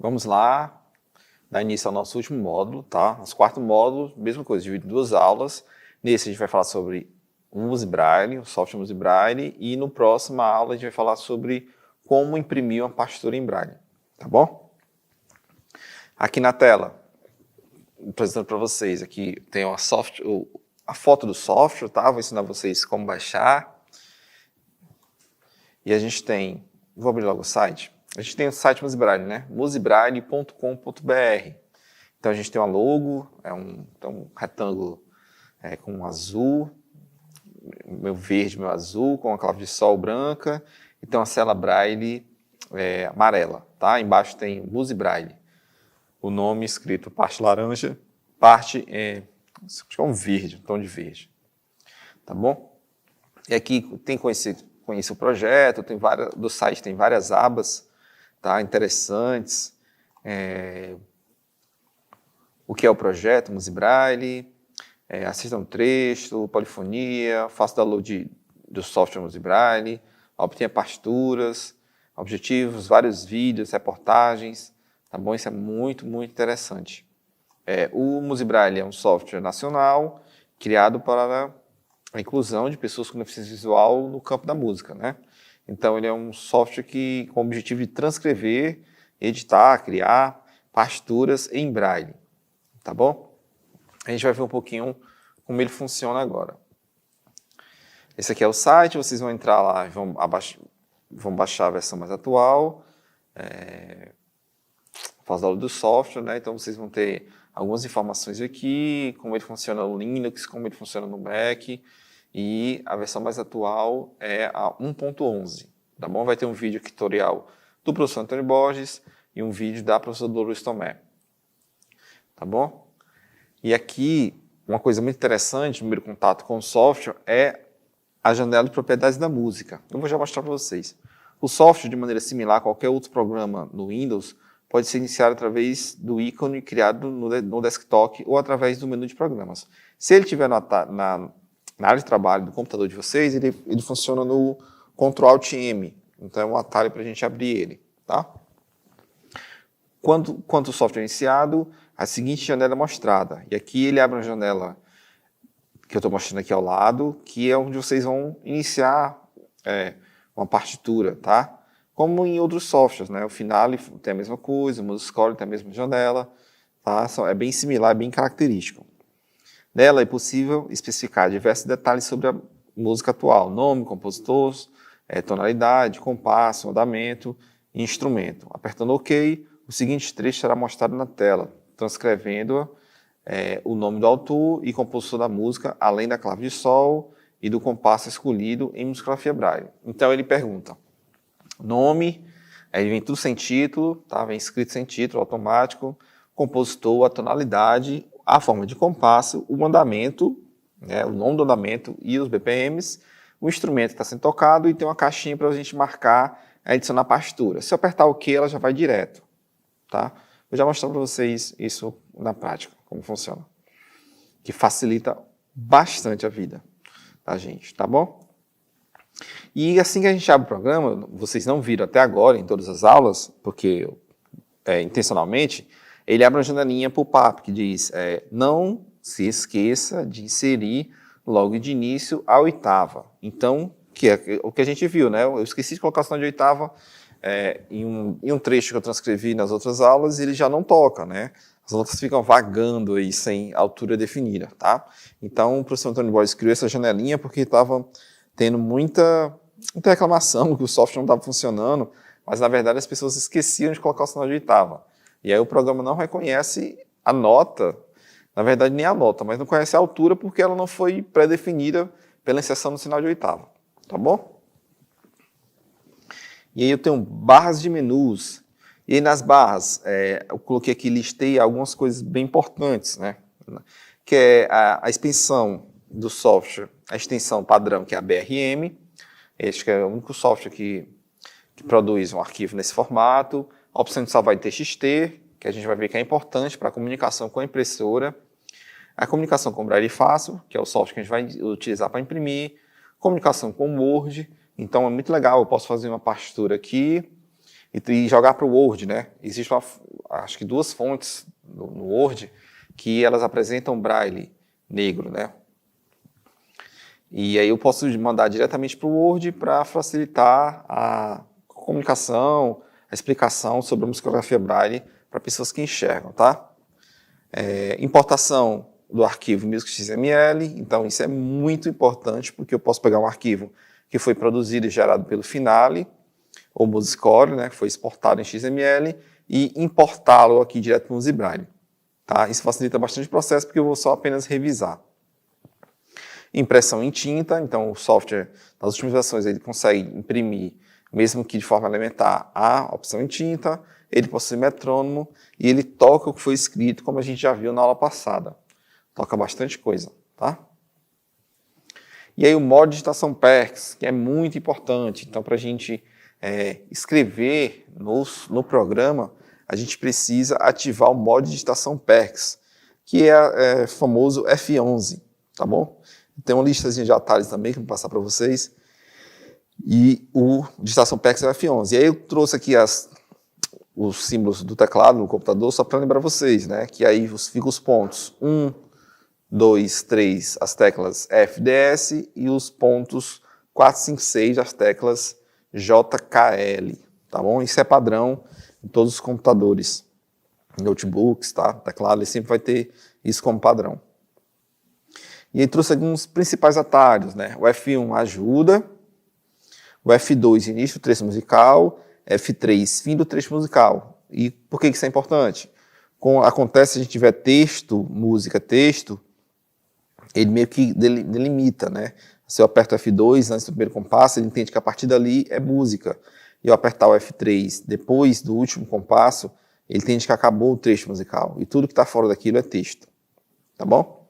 Vamos lá, dar início ao nosso último módulo, tá? Nosso quarto módulo, mesma coisa, dividido em duas aulas. Nesse a gente vai falar sobre o MusiBraille, o software MusiBraille, e no próximo aula a gente vai falar sobre como imprimir uma partitura em Braille, tá bom? Aqui na tela, apresentando para vocês, aqui tem a foto do software, tá? Vou ensinar vocês como baixar. E a gente tem, vou abrir logo o site. A gente tem o site MusiBraille, né? musibraille.com.br. Então a gente tem uma logo, é um retângulo com um azul, meu verde, meu azul, com a clave de sol branca, e tem uma célula Braille amarela, tá? Embaixo tem MusiBraille. O nome escrito parte laranja, parte acho que é um verde, um tom de verde. Tá bom? E aqui tem conhecer o projeto, do site tem várias abas, tá, interessantes. O que é o projeto MusiBraille, assista um trecho, polifonia, faça download do software MusiBraille, obtenha partituras, objetivos, vários vídeos, reportagens, tá bom? Isso é muito, muito interessante. O MusiBraille é um software nacional criado para a inclusão de pessoas com deficiência visual no campo da música, né? Então, ele é um software com o objetivo de transcrever, editar, criar partituras em Braille, tá bom? A gente vai ver um pouquinho como ele funciona agora. Esse aqui é o site, vocês vão entrar lá e vão baixar a versão mais atual, faz download do software, né? Então, vocês vão ter algumas informações aqui, como ele funciona no Linux, como ele funciona no Mac, e a versão mais atual é a 1.11, tá bom? Vai ter um vídeo tutorial do professor Antônio Borges e um vídeo da professora Dolores Tomé, tá bom? E aqui, uma coisa muito interessante, o primeiro contato com o software é a janela de propriedades da música. Eu vou já mostrar para vocês. O software, de maneira similar a qualquer outro programa no Windows, pode ser iniciado através do ícone criado no desktop ou através do menu de programas. Se ele estiver na área de trabalho do computador de vocês, ele funciona no Ctrl Alt M. Então é um atalho para a gente abrir ele, tá? Quando o software é iniciado, a seguinte janela é mostrada. E aqui ele abre uma janela que eu estou mostrando aqui ao lado, que é onde vocês vão iniciar uma partitura, tá? Como em outros softwares, né? O Finale tem a mesma coisa, o MusiScore tem a mesma janela, tá? É bem similar, é bem característico. Nela é possível especificar diversos detalhes sobre a música atual: nome, compositor, tonalidade, compasso, andamento e instrumento. Apertando OK, o seguinte trecho será mostrado na tela, transcrevendo o nome do autor e compositor da música, além da clave de sol e do compasso escolhido em musicografia Braille. Então ele pergunta nome, aí vem tudo sem título, tá? Vem escrito sem título, automático, compositor, a tonalidade, a forma de compasso, o andamento, né? O nome do andamento e os BPMs, o instrumento que está sendo tocado e tem uma caixinha para a gente marcar e adicionar a partitura. Se eu apertar OK, ela já vai direto, tá? Vou já mostrar para vocês isso na prática, como funciona, que facilita bastante a vida da gente, tá bom? E assim que a gente abre o programa, vocês não viram até agora em todas as aulas, porque intencionalmente, ele abre uma janelinha pop-up que diz não se esqueça de inserir logo de início a oitava. Então, que é o que a gente viu, né? Eu esqueci de colocar o sinal de oitava em um trecho que eu transcrevi nas outras aulas e ele já não toca, né? As notas ficam vagando aí sem altura definida, tá? Então, o professor Antônio Borges criou essa janelinha porque estava tendo muita reclamação que o software não estava funcionando, mas na verdade as pessoas esqueciam de colocar o sinal de oitava. E aí o programa não reconhece a nota, na verdade nem a nota, mas não conhece a altura porque ela não foi pré-definida pela inserção do sinal de oitava, tá bom? E aí eu tenho barras de menus, e aí nas barras eu coloquei aqui, listei algumas coisas bem importantes, né? Que é a extensão do software, a extensão padrão, que é a BRM. Este que é o único software que produz um arquivo nesse formato. A opção de salvar em TXT, que a gente vai ver que é importante para a comunicação com a impressora. A comunicação com o Braille Fácil, que é o software que a gente vai utilizar para imprimir. Comunicação com o Word. Então é muito legal, eu posso fazer uma partitura aqui, e jogar para o Word, né? Existem, acho que 2 fontes no Word que elas apresentam Braille negro, né? E aí eu posso mandar diretamente para o Word para facilitar a comunicação, a explicação sobre a musicografia Braille para pessoas que enxergam, tá? Importação do arquivo music.xml, então isso é muito importante porque eu posso pegar um arquivo que foi produzido e gerado pelo Finale ou Musiccore, né, que foi exportado em XML, e importá-lo aqui direto para o MusiBraille. Tá? Isso facilita bastante o processo porque eu vou só apenas revisar. Impressão em tinta, então o software, nas últimas versões, ele consegue imprimir, mesmo que de forma elementar, a opção em tinta, ele possui metrônomo e ele toca o que foi escrito, como a gente já viu na aula passada. Toca bastante coisa, tá? E aí o modo de digitação PERCS, que é muito importante. Então, para a gente escrever no programa, a gente precisa ativar o modo de digitação PERCS, que é famoso F11, tá bom? Tem uma listazinha de atalhos também que eu vou passar para vocês. E o digitação PERCS é o F11. E aí eu trouxe aqui os símbolos do teclado no computador só para lembrar vocês, né? Que aí ficam os pontos 1, 2, 3, as teclas FDS e os pontos 4, 5, 6, as teclas JKL, tá bom? Isso é padrão em todos os computadores, notebooks, tá? Teclado, ele sempre vai ter isso como padrão. E aí trouxe alguns principais atalhos, né? O F1 ajuda, o F2 início do trecho musical, F3 fim do trecho musical. E por que isso é importante? Acontece se a gente tiver texto, música, texto, ele meio que delimita, né? Se eu aperto o F2 antes do primeiro compasso, ele entende que a partir dali é música. E eu apertar o F3 depois do último compasso, ele entende que acabou o trecho musical. E tudo que está fora daquilo é texto. Tá bom?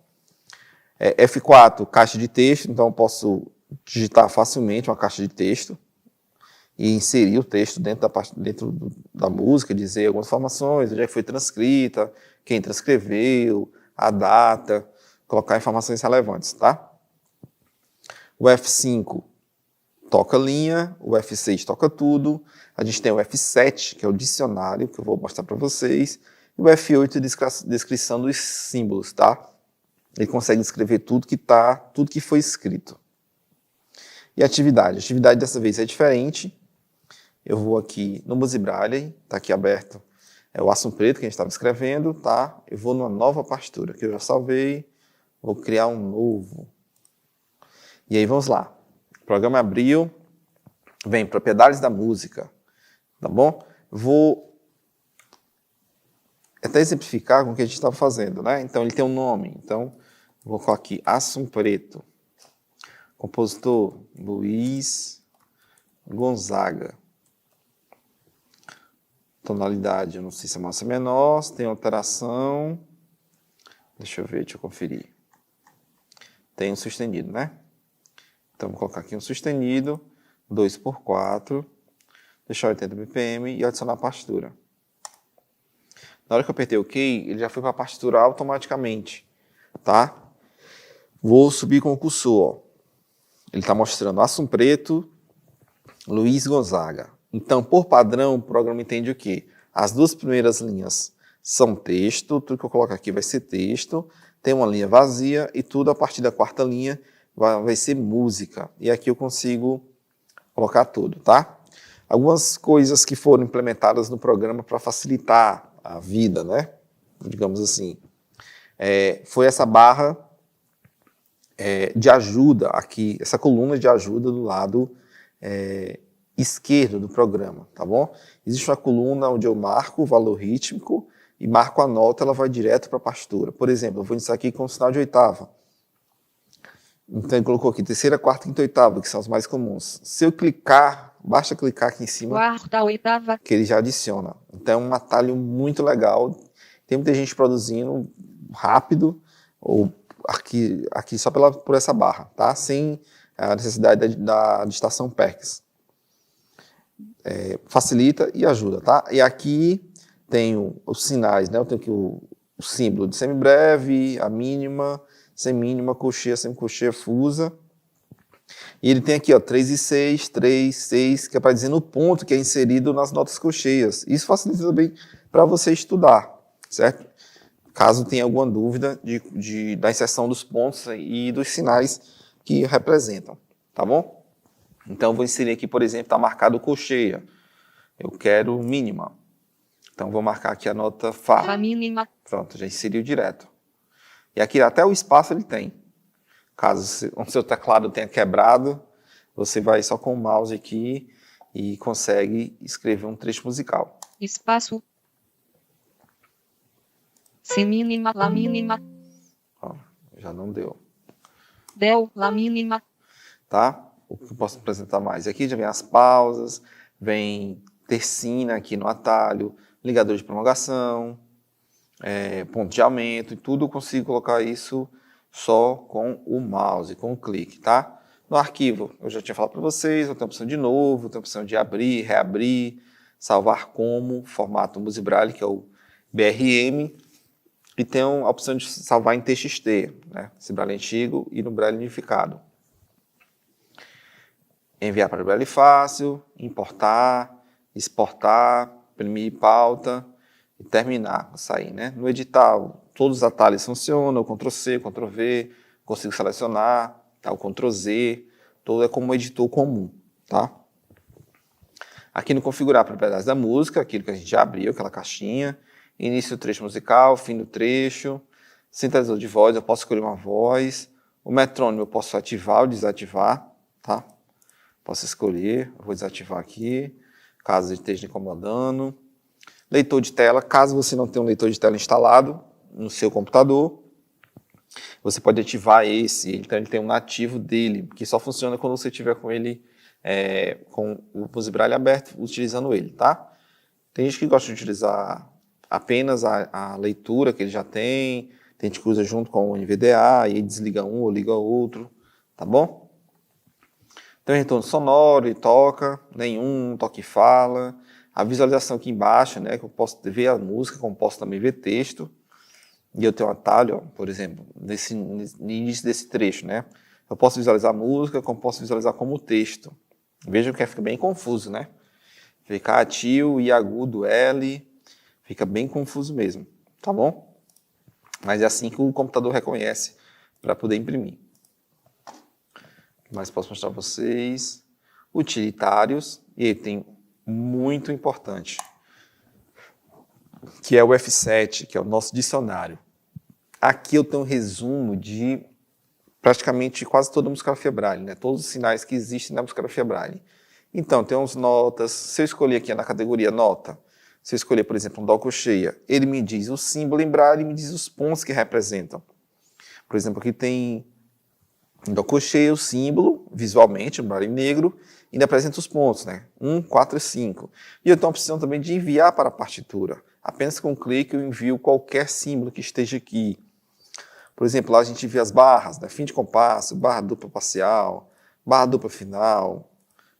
F4, caixa de texto. Então eu posso digitar facilmente uma caixa de texto e inserir o texto dentro da música, dizer algumas informações, onde é que foi transcrita, quem transcreveu, a data, colocar informações relevantes, tá? O F5 toca linha, o F6 toca tudo, a gente tem o F7, que é o dicionário, que eu vou mostrar para vocês, e o F8, descrição dos símbolos, tá? Ele consegue escrever tudo que foi escrito. E a atividade dessa vez é diferente. Eu vou aqui no MusiBraille, está aqui aberto, é o Assum Preto que a gente estava escrevendo, tá? Eu vou numa nova partitura que eu já salvei, vou criar um novo. E aí vamos lá. O programa abriu, vem propriedades da música, tá bom? Vou até exemplificar com o que a gente estava fazendo, né? Então ele tem um nome, então vou colocar aqui Assum Preto, compositor Luiz Gonzaga. Tonalidade, eu não sei se é maior ou se é menor, se tem alteração. Deixa eu conferir. Tem um sustenido, né? Então, vou colocar aqui um sustenido, 2x4, deixar 80 BPM e adicionar a partitura. Na hora que eu apertei OK, ele já foi para a partitura automaticamente, tá? Vou subir com o cursor, ó. Ele está mostrando Assum Preto, Luiz Gonzaga. Então, por padrão, o programa entende o quê? As 2 primeiras linhas são texto, tudo que eu coloco aqui vai ser texto, tem uma linha vazia e tudo a partir da 4ª linha vai ser música. E aqui eu consigo colocar tudo, tá? Algumas coisas que foram implementadas no programa para facilitar a vida, né? Digamos assim. Foi essa barra de ajuda aqui, essa coluna de ajuda do lado esquerdo do programa, tá bom? Existe uma coluna onde eu marco o valor rítmico e marco a nota, ela vai direto para a partitura. Por exemplo, eu vou iniciar aqui com o sinal de oitava. Então ele colocou aqui 3ª, 4ª, 5ª, 8ª, que são os mais comuns. Se eu clicar, basta clicar aqui em cima, 4ª, 8ª, que ele já adiciona. Então é um atalho muito legal. Tem muita gente produzindo rápido, ou aqui só por essa barra, tá? Sem a necessidade da digitação PERCS. Facilita e ajuda, tá? E aqui tenho os sinais, né? Eu tenho aqui o símbolo de semibreve, a mínima, semínima, cocheia, semicocheia, fusa. E ele tem aqui, ó, 3 e 6, 3, 6, que é para dizer no ponto que é inserido nas notas cocheias. Isso facilita também para você estudar, certo? Caso tenha alguma dúvida da inserção dos pontos e dos sinais que representam, tá bom? Então, vou inserir aqui, por exemplo, está marcado cocheia. Eu quero mínima. Então, vou marcar aqui a nota Fá. Fá mínima. Pronto, já inseriu direto. E aqui até o espaço ele tem. Caso o seu teclado tenha quebrado, você vai só com o mouse aqui e consegue escrever um trecho musical. Espaço. Si mínima, Lá mínima. Ó, já não deu. Del, Lá mínima. Tá? O que eu posso apresentar mais? Aqui já vem as pausas, vem tercina aqui no atalho, ligador de prolongação, ponto de aumento, e tudo eu consigo colocar isso só com o mouse, com o clique, tá? No arquivo, eu já tinha falado para vocês, eu tenho a opção de novo, tenho a opção de abrir, reabrir, salvar como, formato Music Braille, que é o BRM, e tem a opção de salvar em TXT, né? Esse Braille antigo e no Braille unificado. Enviar para o Braille fácil, importar, exportar, imprimir pauta e terminar, sair, né? No edital, todos os atalhos funcionam, o Ctrl+C, Ctrl+V, consigo selecionar, tá? O Ctrl+Z, todo é como um editor comum, tá? Aqui no configurar propriedades da música, aquilo que a gente já abriu, aquela caixinha, início do trecho musical, fim do trecho, sintetizador de voz, eu posso escolher uma voz, o metrônomo eu posso ativar ou desativar, tá? Posso escolher, eu vou desativar aqui, caso esteja incomodando. Leitor de tela, caso você não tenha um leitor de tela instalado no seu computador, você pode ativar esse, então ele tem um nativo dele, que só funciona quando você tiver com ele, com o Music Braille aberto, utilizando ele, tá? Tem gente que gosta de utilizar apenas a leitura que ele já tem gente que usa junto com o NVDA, e aí desliga um ou liga outro, tá bom? Tem retorno sonoro e toca, nenhum, toque e fala. A visualização aqui embaixo, né, que eu posso ver a música, como posso também ver texto. E eu tenho um atalho, ó, por exemplo, no início desse trecho, né? Eu posso visualizar a música, como posso visualizar como texto. Vejam que fica bem confuso, né? Fica ativo e agudo L, fica bem confuso mesmo, tá bom? Mas é assim que o computador reconhece para poder imprimir. Mas posso mostrar para vocês utilitários, e ele tem muito importante, que é o F7, que é o nosso dicionário. Aqui eu tenho um resumo de praticamente quase toda a musicografia Braille, né? Todos os sinais que existem na musicografia Braille. Então, tem umas notas, se eu escolher aqui na categoria nota, se eu escolher, por exemplo, um dó cocheia, ele me diz o símbolo em Braille e me diz os pontos que representam. Por exemplo, aqui tem dó cocheia, o símbolo, visualmente, um Braille negro, e ainda apresenta os pontos, né? 1, 4 e 5. E eu tenho a opção também de enviar para a partitura. Apenas com um clique eu envio qualquer símbolo que esteja aqui. Por exemplo, lá a gente vê as barras, né? Fim de compasso, barra dupla parcial, barra dupla final,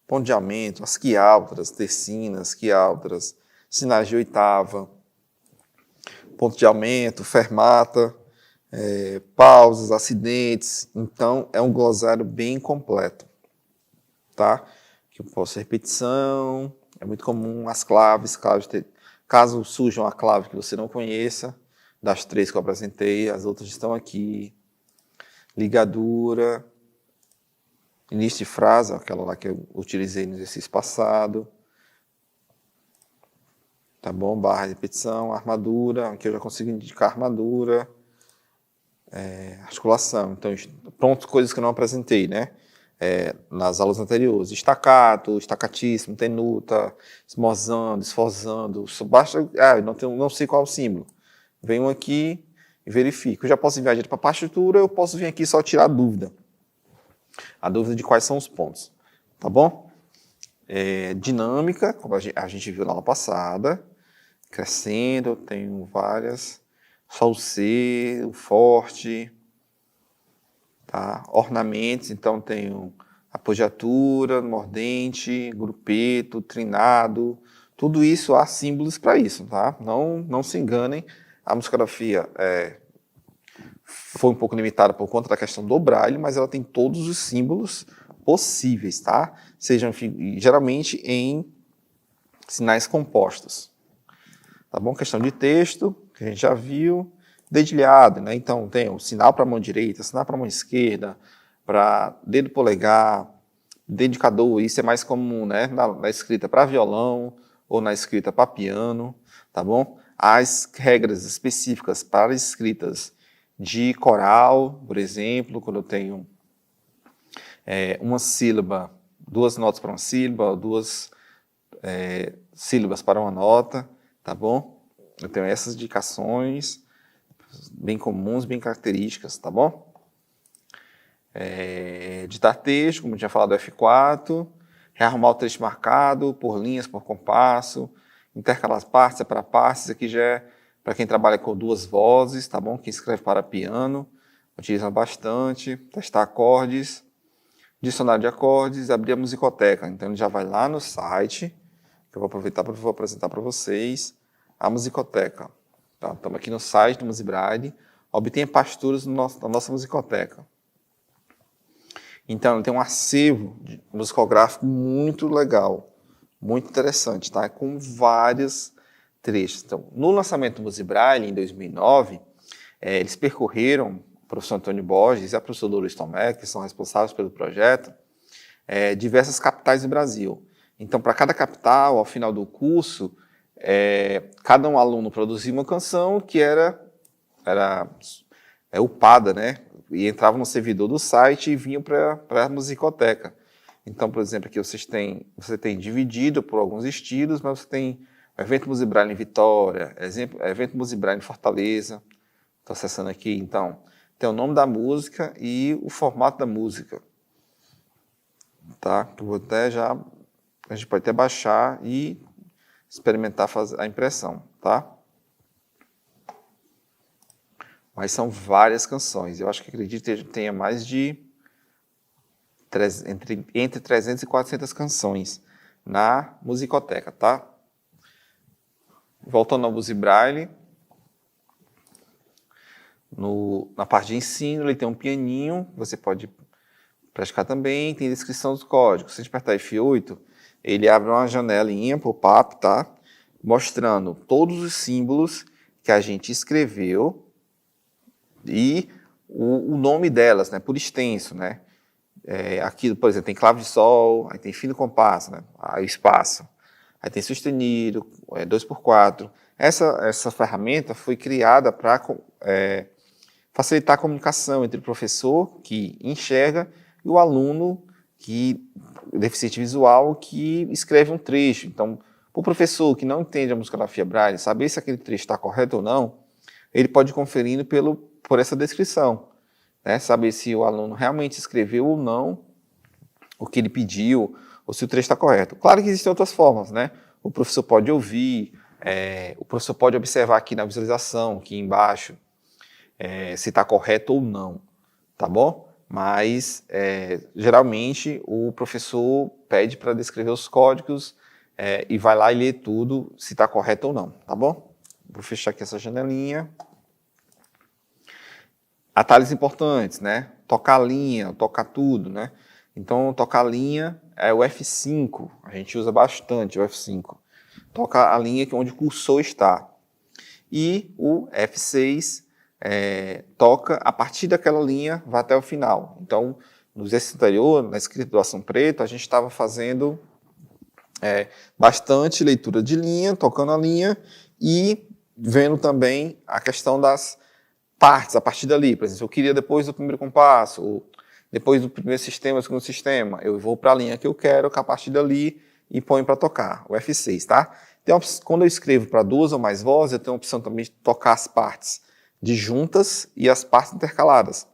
ponto de aumento, as quiáltras, tercinas, quiáltras, sinais de oitava, ponto de aumento, fermata, pausas, acidentes. Então, é um glossário bem completo, tá? Que eu posso repetição, é muito comum as claves caso surja uma clave que você não conheça, das 3 que eu apresentei, as outras estão aqui. Ligadura, início de frase, aquela lá que eu utilizei no exercício passado. Tá bom? Barra de repetição, armadura, aqui eu já consigo indicar armadura, articulação. Então, pronto, coisas que eu não apresentei, né? Nas aulas anteriores. Estacato, estacatíssimo, tenuta, esmozando, esforçando. Basta, não sei qual é o símbolo. Venho aqui e verifico. Eu já posso enviar direto para a partitura, eu posso vir aqui só tirar a dúvida. A dúvida de quais são os pontos. Tá bom? Dinâmica, como a gente viu na aula passada. Crescendo, eu tenho várias. Só o C, o forte. Tá? Ornamentos, então tenho apogiatura, mordente, grupeto, trinado. Tudo isso há símbolos para isso, tá? Não se enganem. A musicografia foi um pouco limitada por conta da questão do Braille, mas ela tem todos os símbolos possíveis, tá? Sejam geralmente em sinais compostos. Tá bom? Questão de texto, que a gente já viu. Dedilhado, né? Então tem o sinal para a mão direita, sinal para a mão esquerda, para dedo polegar, dedicador, isso é mais comum, né? Na escrita para violão ou na escrita para piano, tá bom? As regras específicas para escritas de coral, por exemplo, quando eu tenho uma sílaba, 2 notas para uma sílaba, 2 sílabas para uma nota, tá bom? Eu tenho essas indicações bem comuns, bem características, tá bom? Editar texto, como eu tinha falado, F4, rearrumar o texto marcado por linhas, por compasso, intercalar as partes, separar partes, isso aqui já é para quem trabalha com 2 vozes, tá bom? Quem escreve para piano, utiliza bastante, testar acordes, dicionário de acordes, abrir a musicoteca, então ele já vai lá no site, que eu vou aproveitar para apresentar para vocês, a musicoteca. Tá? Estamos aqui no site do Musibraille, obtenha partituras da nossa musicoteca. Então, ele tem um acervo musicográfico muito legal, muito interessante, tá? Com vários trechos. Então, no lançamento do Musibraille, em 2009, eles percorreram, o professor Antônio Borges e a professora Lourdes Tomé, que são responsáveis pelo projeto, diversas capitais do Brasil. Então, para cada capital, ao final do curso, cada um aluno produzia uma canção que era upada, né? E entrava no servidor do site e vinha para a musicoteca. Então, por exemplo, aqui você tem dividido por alguns estilos, mas você tem o evento Musibraille em Vitória, evento Musibraille em Fortaleza. Estou acessando aqui, então, tem o nome da música e o formato da música. Tá? A gente pode até baixar e experimentar fazer a impressão, tá? Mas são várias canções. Eu acredito que tenha mais de entre 300 e 400 canções na musicoteca, tá? Voltando ao Musibraille, na parte de ensino, ele tem um pianinho, você pode praticar também, tem descrição dos códigos. Se a gente apertar F8, ele abre uma janelinha pop-up, tá? Mostrando todos os símbolos que a gente escreveu e o nome delas, né? Por extenso, né? Aqui, por exemplo, tem clave de sol, aí tem fino compasso, né? Aí o espaço. Aí tem sustenido, 2x4. Essa ferramenta foi criada para facilitar a comunicação entre o professor, que enxerga, e o aluno, deficiente visual, que escreve um trecho. Então, para o professor que não entende a musicografia Braille, saber se aquele trecho está correto ou não, ele pode ir conferindo por essa descrição, né? Saber se o aluno realmente escreveu ou não o que ele pediu, ou se o trecho está correto. Claro que existem outras formas, né? O professor pode ouvir, o professor pode observar aqui na visualização, aqui embaixo, se está correto ou não, tá bom? Mas, geralmente, o professor pede para descrever os códigos e vai lá e lê tudo, se está correto ou não, tá bom? Vou fechar aqui essa janelinha. Atalhos importantes, né? Tocar a linha, tocar tudo, né? Então, tocar a linha é o F5, a gente usa bastante o F5. Toca a linha onde o cursor está. E o F6 toca a partir daquela linha, vai até o final. Então, no exercício anterior, na escrita do Ação Preto, a gente estava fazendo bastante leitura de linha, tocando a linha e vendo também a questão das partes a partir dali. Por exemplo, eu queria depois do primeiro compasso, ou depois do primeiro sistema, segundo sistema, eu vou para a linha que eu quero, que a partir dali, e ponho para tocar, o F6, tá? Então, quando eu escrevo para 2 ou mais vozes, eu tenho a opção também de tocar as partes disjuntas e as partes intercaladas,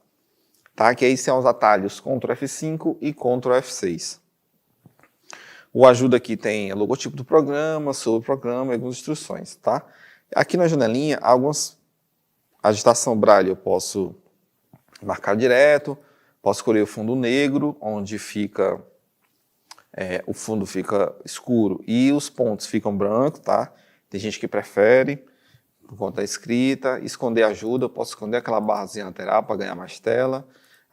tá? Que aí são os atalhos Ctrl F5 e Ctrl F6. O ajuda aqui tem o logotipo do programa, sobre o programa e algumas instruções, tá? Aqui na janelinha, algumas agitação Braille eu posso marcar direto, posso escolher o fundo negro, onde fica o fundo fica escuro e os pontos ficam brancos, tá? Tem gente que prefere, por conta da escrita. Esconder ajuda, eu posso esconder aquela barrazinha lateral para ganhar mais tela.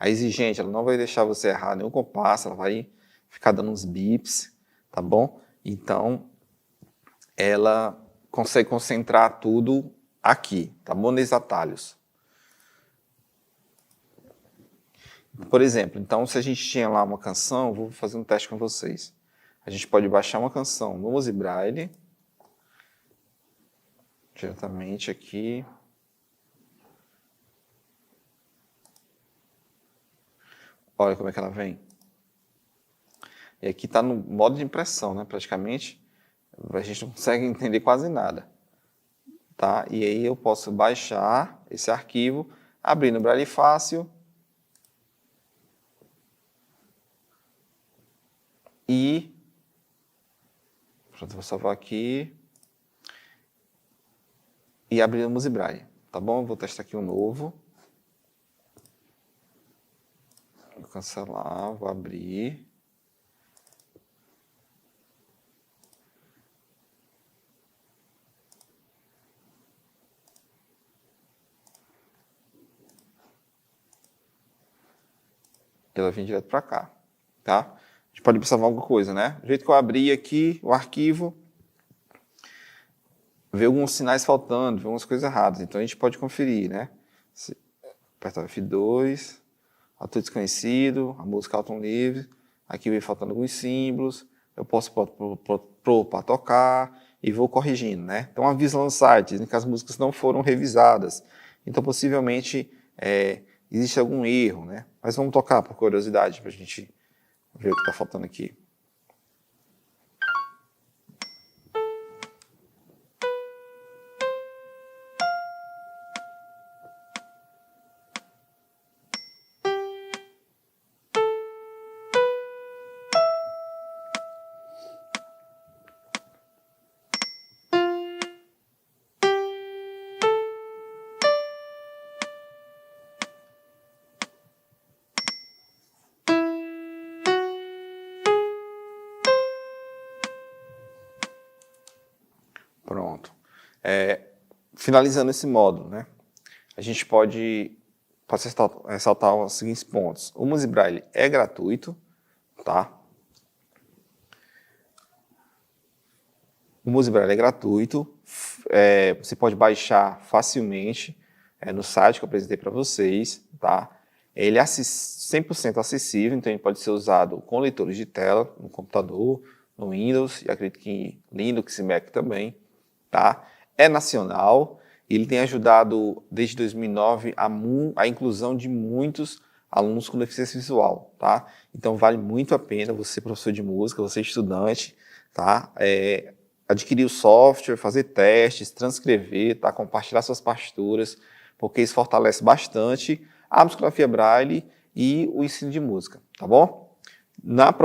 a exigente, ela não vai deixar você errar nenhum compasso, ela vai ficar dando uns bips, tá bom? Então, ela consegue concentrar tudo aqui, tá bom? Nesses atalhos. Por exemplo, então, se a gente tinha lá uma canção, vou fazer um teste com vocês. A gente pode baixar uma canção no Music Braille, diretamente aqui. Olha como é que ela vem. E aqui está no modo de impressão, né? Praticamente, a gente não consegue entender quase nada. Tá? E aí eu posso baixar esse arquivo, abrir no Braille Fácil e... Pronto, vou salvar aqui e abrir no Music Braille, tá bom? Vou testar aqui um novo. Vou cancelar, vou abrir. Ela vem direto para cá, tá? A gente pode observar alguma coisa, né? Do jeito que eu abri aqui o arquivo, vê alguns sinais faltando, vê algumas coisas erradas. Então a gente pode conferir, né? Apertar F2, autor desconhecido, a música auto livre, aqui vem faltando alguns símbolos, eu posso pôr para tocar e vou corrigindo, né? Então avisa lá no site, dizem que as músicas não foram revisadas. Então possivelmente existe algum erro, né? Mas vamos tocar por curiosidade, para a gente ver o que está faltando aqui. Pronto. Finalizando esse módulo, né? A gente pode ressaltar os seguintes pontos. O Music Braille é gratuito, tá? O Music Braille é gratuito, você pode baixar facilmente no site que eu apresentei para vocês, tá? Ele é 100% acessível, então ele pode ser usado com leitores de tela, no computador, no Windows, e acredito que Linux e Mac também, tá? É nacional, ele tem ajudado desde 2009 a inclusão de muitos alunos com deficiência visual, tá? Então vale muito a pena você, professor de música, você estudante, tá? Adquirir o software, fazer testes, transcrever, tá? Compartilhar suas partituras, porque isso fortalece bastante a musicografia Braille e o ensino de música, tá bom? Na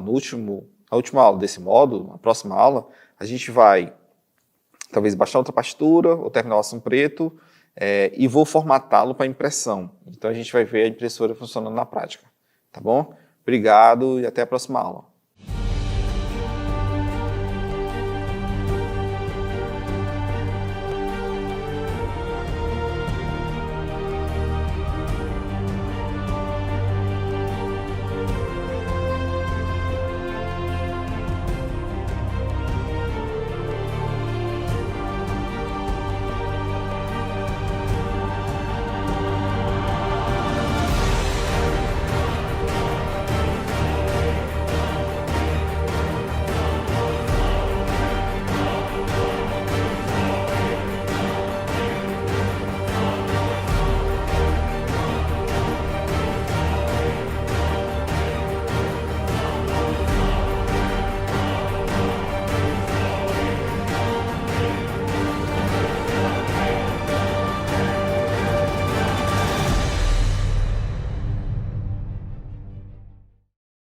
última aula desse módulo, na próxima aula, a gente vai talvez baixar outra partitura ou terminar o ação preto e vou formatá-lo para impressão. Então a gente vai ver a impressora funcionando na prática, tá bom? Obrigado e até a próxima aula.